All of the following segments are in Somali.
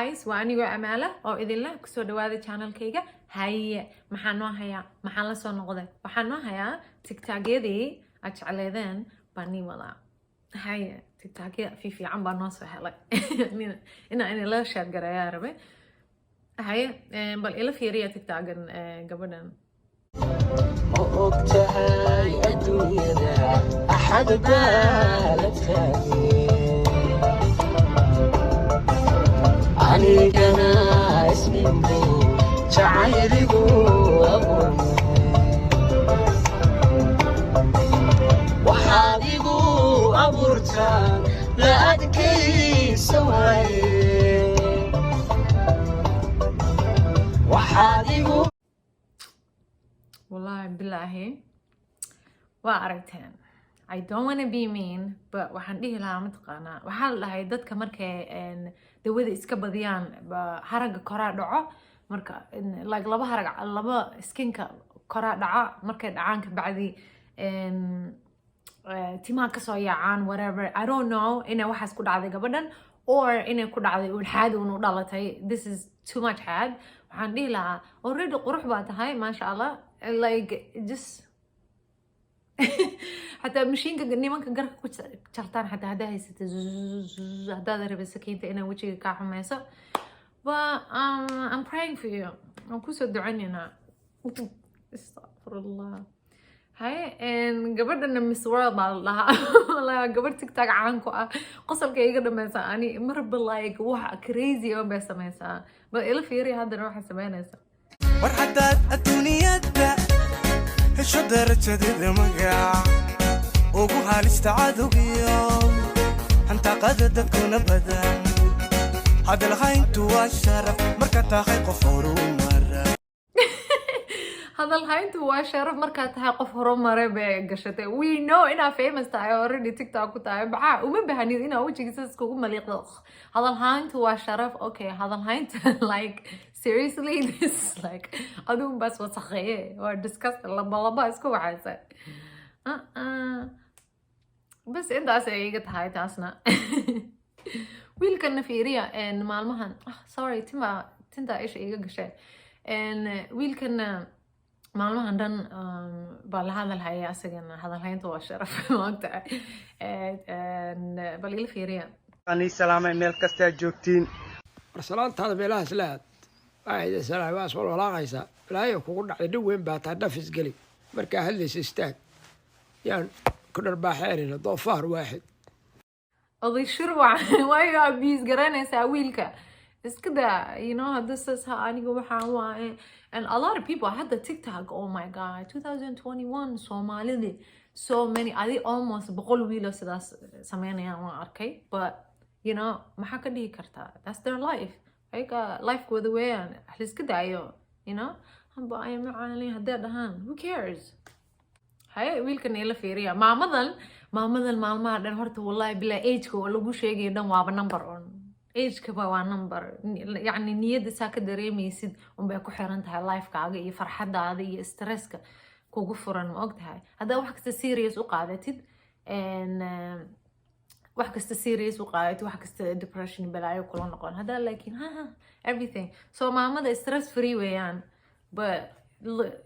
guys وأني وأمالة أو إذن الله كسر دوادي channel كيجا هاي محنوها يا محل صون غدا محنوها يا تيك تاك يدي أشعل ذن بني ولا هاي تيك تاك في عم بناصر هلا إن لا شاد جرا ربي هاي بل إلا في ريا تيك تاك قبلنا وقتها الدنيا ذا أحد بالتاني عليك أنا اسمي شعيري أبو وحادي أبورتان لا أدكي سواي وحادي والله بالله وأردتين I don't want to be mean but waxaan dhihi lahaa mataqaanaa waxaa la dhahay dadka markay dawada iska badiyaan haraga koraa dhaco marka like laba skinka koraa dhaca markay dhacaan ka bacdi timaha kasoo yaacaan whatever I don't know inay waxaas ku dhacday gabadhan or inay ku dhacday ulxaad unu dhalatay this is too much had waxaan dhihi lahaa already qurux baa tahay maasha allah like just حتى مشينك نيمانك قرك كنت شرطان حتى هذا هي ست هذا ربي سكينة أنا وجهي كاحو ميسا but I'm praying for you وكوسو دعاني أنا استغفر الله هاي إن قبل أن مسورة بالله والله قبل تيك تاك عنكو قصل كي يقدر ميسا أني مر بالله يكوح كريزي يوم بس ميسا but إلا فيري هذا نروح سبعين ميسا ورحدات الدنيا الشدر الجديد مقع وقوها الاستعادوا بيوم انت قد تكون ابدا هذا الخاين توا الشرف مركة خي قفور ومرة هذا الخاين توا الشرف مركة خي قفور ومرة بقشته we know إنها famous تاعي already تيك توك تاعي بعا ومن بهني إنها وجهي ساسكو مليق هذا الخاين توا الشرف اوكي هذا الخاين like seriously this is like أدوم بس وسخية or disgusting لبا اسكو عايزة بس انت أسيقت هاي تاسنا ويل كنا في ريا ان مالمهن sorry تنتا ايش ايقا قشي ان ويل كنا مالمهن دان بالهذا الحياة اسيقنا هذا الحياة تو الشرف وقتها بالإلا في ريا أني سلامة ميل كستا جوكتين رسالات هذا بلا سلاد واحد سلام واس ولا غيسا لا يكون على دوين بات نفس قلي مركا هلس استاك يعني كنا باحيرنا ضفار واحد أضي شروع وايو أبيز قرانا ساويلك بس كده you know this is how أنا جو بحاول and a lot of people I had the TikTok oh my god 2021 Somali so many I almost بقول ويلو سداس سمينا يا ما أركي but you know ما حكى دي كرتا that's their life هيك life go the way أحلس كده أيوه you know هم بقى معاني هدا دهان who cares هاي ويلكن إلا فيريا ما مضل ما دن هرت والله بلا age كو لو بوش يجي دم واب number on age كبا number يعني نية ساك دريمي يسد بيكو حيران تها life كاجي يفرح هذا stress كو قفران وقتها هذا واحد serious وقاعدتد and واحد serious وقاعدت واحد depression بلايو كلون نقول هذا لكن ها everything so ما مضى stress free ويان but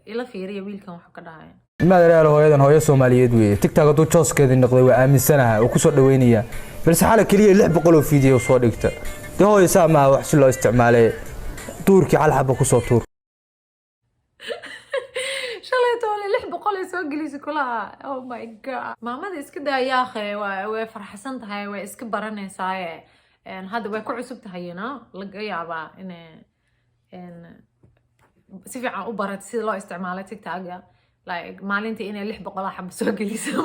إلا فيريا ويلكن وحكا داعي maadareelo hooyadan hooyo Soomaaliyeed weey TikTok adu jooskeedii noqday waa aaminsanahay oo ku soo dhaweynaya balse xala kaliya 600 oo video soo dhigta de hooyo saama wax si loo isticmaalay tuurki hal xabo ku soo tuur شليتو لي 600 soo galisay kulaha oh my god maamada iska daa akhay way farxasan tahay way iska baranaysaa hadda way ku cusub tahay laga yaabaa in si fiican u barat sida loo isticmaalo TikTok like maalintii inay 600 xabo soo geliso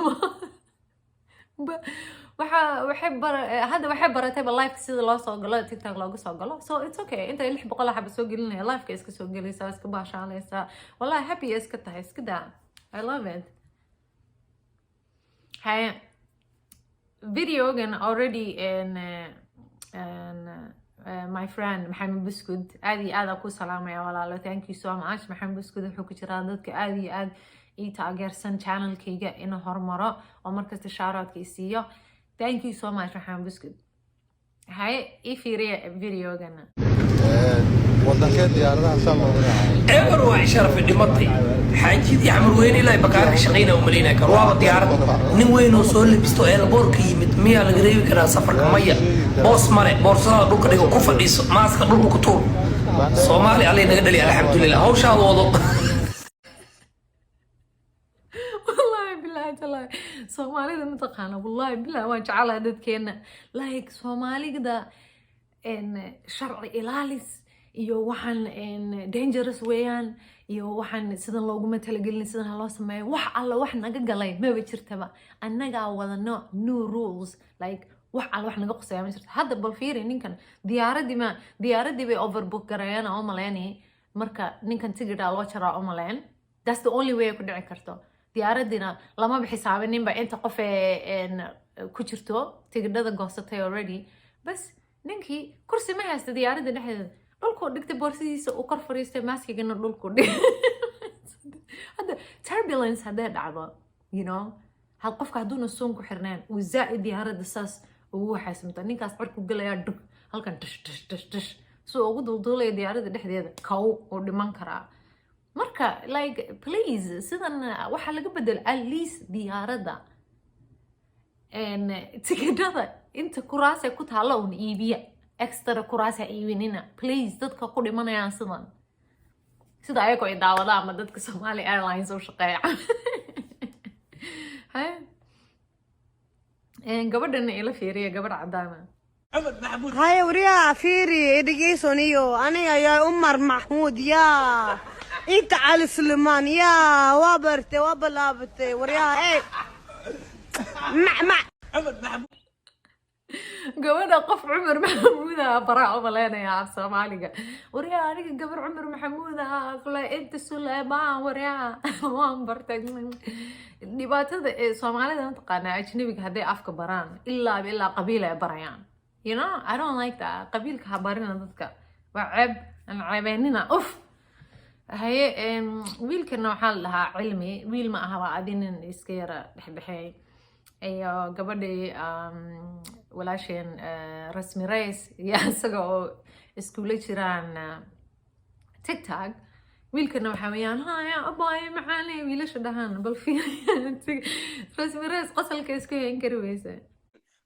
هذا waxay baratay live sida loo soo galo TikTok looga soo galo so it's okay inta 600 xabo soo gelinaya live ka iska soo gelaysa iska baashaalaysa wallahi happy iska tahay iska daa I love it hay video again already in my friend Maxamed Buskud aad ku salaamaya walaalo thank you so much Maxamed Buskud wuxuu ku jiraa dadka aad ii taageersan channelkayga inuu horumaro oo markasta shout out ka siiyo thank you so much Maxamed Buskud هاي إيه فيديو جنا wadankee diyaaradaha saa looga yahay eber waa sharaf dhimatay xaajidii xamar weyn ilaa bakaarka shaqeynaa u maleynaa kar waa diyaarad nin weyn oo soo labisto eelboorka yimid miyaa laga reebi karaa safarka maya boos mare boorsada dhulka dhigo ku fadhiiso maaska dhulka ku tuur soomaali allay naga dhali alxamdulilah hawshaa wado والله بالله تلا سومالي ده متقانة والله بالله ما جعلها دد كينا لايك سومالي كده إن شرع إلاليس iyo waxaan dangerous weeyaan iyo waxaan sidan looguma talagelin sidan loo sameeyo wax alla wax naga galay maba jirtaba annaga wadano new rules like wax alla wax naga qosaya ma jirto hadda bal fiiri ninkan diyaaradii bay overbook gareeyaan oo maleeni marka ninkan tigidha loo jaraa oo maleen that's the only way ku dhici karto diyaaradina lama xisaabinin ba inta qof ku jirto tigidhada goosatay already bas ninkii kursi ma haysta diyaaradda dhexdeeda dhulku dhigtay boorsidiisa uu kor fariistay maaskigana dhulku dhig hadda turbulence hadday dhacdo you know hal qofka hadduuna suun ku xirnaan uu zaa'id diyaaradda saas ugu waxaysamta ninkaas cirku galayaa dhug halkan tish soo ugu dulduulaya diyaaradda dhexdeeda kow uu dhiman karaa marka like please sidan waxaa laga bedel at least diyaaradda tigidhada inta kuraas ku taalla uun iibiya extra kuraasa iibinina please dadka ku dhimanayaan sidan sida ayagoo ay daawada ama dadka Somali Airlines oo shaqeeya gabadhan ila fiiriya gabadh cadaana هاي وريا فيري إدقيسونيو أنا يا عمر محمود يا أنت علي سليمان يا وابرتي وبلابتي وريا إيه مع gabadha qof Cumar Maxamuud baraa u maleynaya af Soomaaliga wariyaa aniga gabar Cumar Maxamuud kala inta Sulaymaan wariyaa waan bartay dhibaatada ee Soomaalida taqaana ajnabiga haday afka baraan ilaa qabiil ay barayaan you know I don't like that qabiilka ha barina dadka waa ceeb aan ceebeynina haye wiilkana waxaa la dhahaa cilmi wiil ma aha waa adinin iska yara dhexdhexay ayo gabadhii walaasheen rasmi rays yaa isaga oo iskuula jiraan tiktok wiilkana waxaa weeyaan haya abaaye macaane wiilasha dhahaan bal fiiriya rasmi rays qasalka isku hayn kari weyse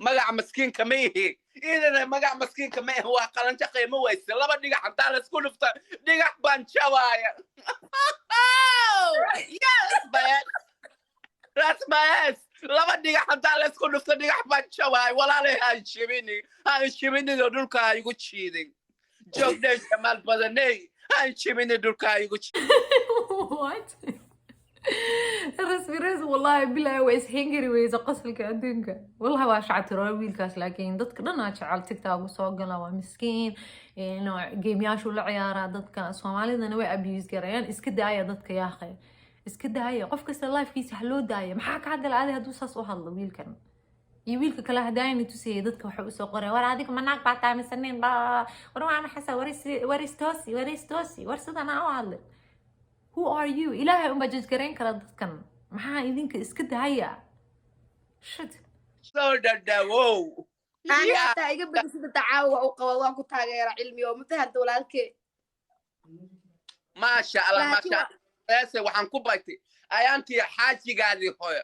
magac maskiinka ma yihi idana magac maskiinka ma yahay waa qalanjo qiimo weyse laba dhigax intaa la isku dhufta dhigax baan jabaaya rasmaas laba dhigax intaa la isku dhufta dhigax baan jabaaya walaalay haan shiminido dhulka ha igu jiidin joogdhay jamaal badaney haan shimini dhulka ha igu jiidin what rasmi rays wallahi bilaay waa ishengari weysa qasalka adduunka wallahi waa shactirool wiilkaas laakiin dadka dhan aa jecel tiktok u soo gala waa miskiin geemyaashu la ciyaaraa dadka soomaalidana way abuse garayaan iska daaya dadka yaaqay iska daaya qof kasta lifekiisa ha loo daaya maxaa ka hadal aaday hadduu saas u hadlo wiilkan iyo wiilka kale hadaayna tusiyay dadka waxa u soo qoray war adiga manaag baa taamisanin ba war waa maxay waristosi war sidan aan u hadlay who are you ilaahay uma jajgareyn kara dadkan maxaa idinka iska daaya shit soo dhadhawow أنا حتى إيجا بدي سيد تعاوى وقوى كنت هاجر علمي ومتهد ولالك ما شاء الله ما شاء الله بس وحن كوبايتي أيانتي حاجي قاعد يخوي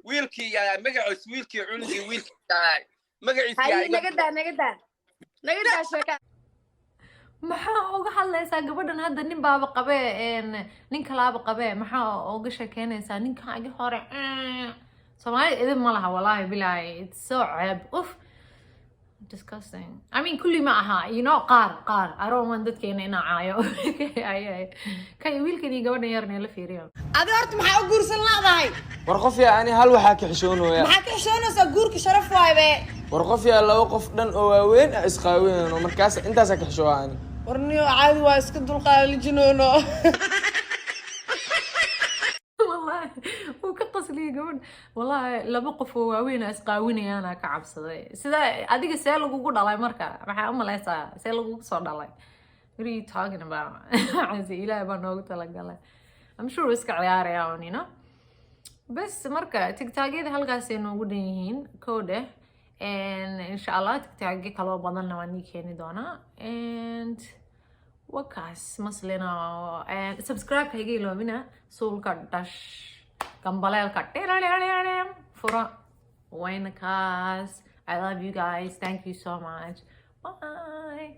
ويلكي يا مجعس ويلكي عندي ويلكي تاعي مجعس هاي نقدر شكا maxaa uga hadlaysaa gabadhan hadda nin baaba qabee nin kalaaba qabee maxaa uga sheekeynaysaa ninkan agi hore Soomaali idin ma laha wallahi bilaay it's so ceeb disgusting I mean kulli ma aha you know qaar I don't want dadkeena inaa caayo kay wiilkan iyo gabadhan yarna la fiiriyo أبي أرت محا أقول سلنا ذاي war qof yaa ani hal waxa ka xishoonayaa محا كحشونا سأقول كشرف وايبة war qof yaa laba qof dhan oo waaweyn isqaaween oo markaas intaas ka xishoonaani ورنيو عادي واسكت القال الجنونو والله وكقص لي قبل والله لما قفوا واوين اسقاويني انا كعبسدي سدا اديق سي لوغو دلاي marka waxa u maleysaa see lagu soo dhalay what are you talking about عزي ilaahay baa noogu talagalay I'm sure iska ciyaarayaan you know bas marka tiktokyada halkaas ay noogu dhan yihiin koode and inshallah tiktok kaloo badanna waan ii keeni doonaa and wakaas maslina and subscribe ka iga iloobina suulka dhash gambaleelka fura wayna kaas. I love you guys. Thank you so much. Bye.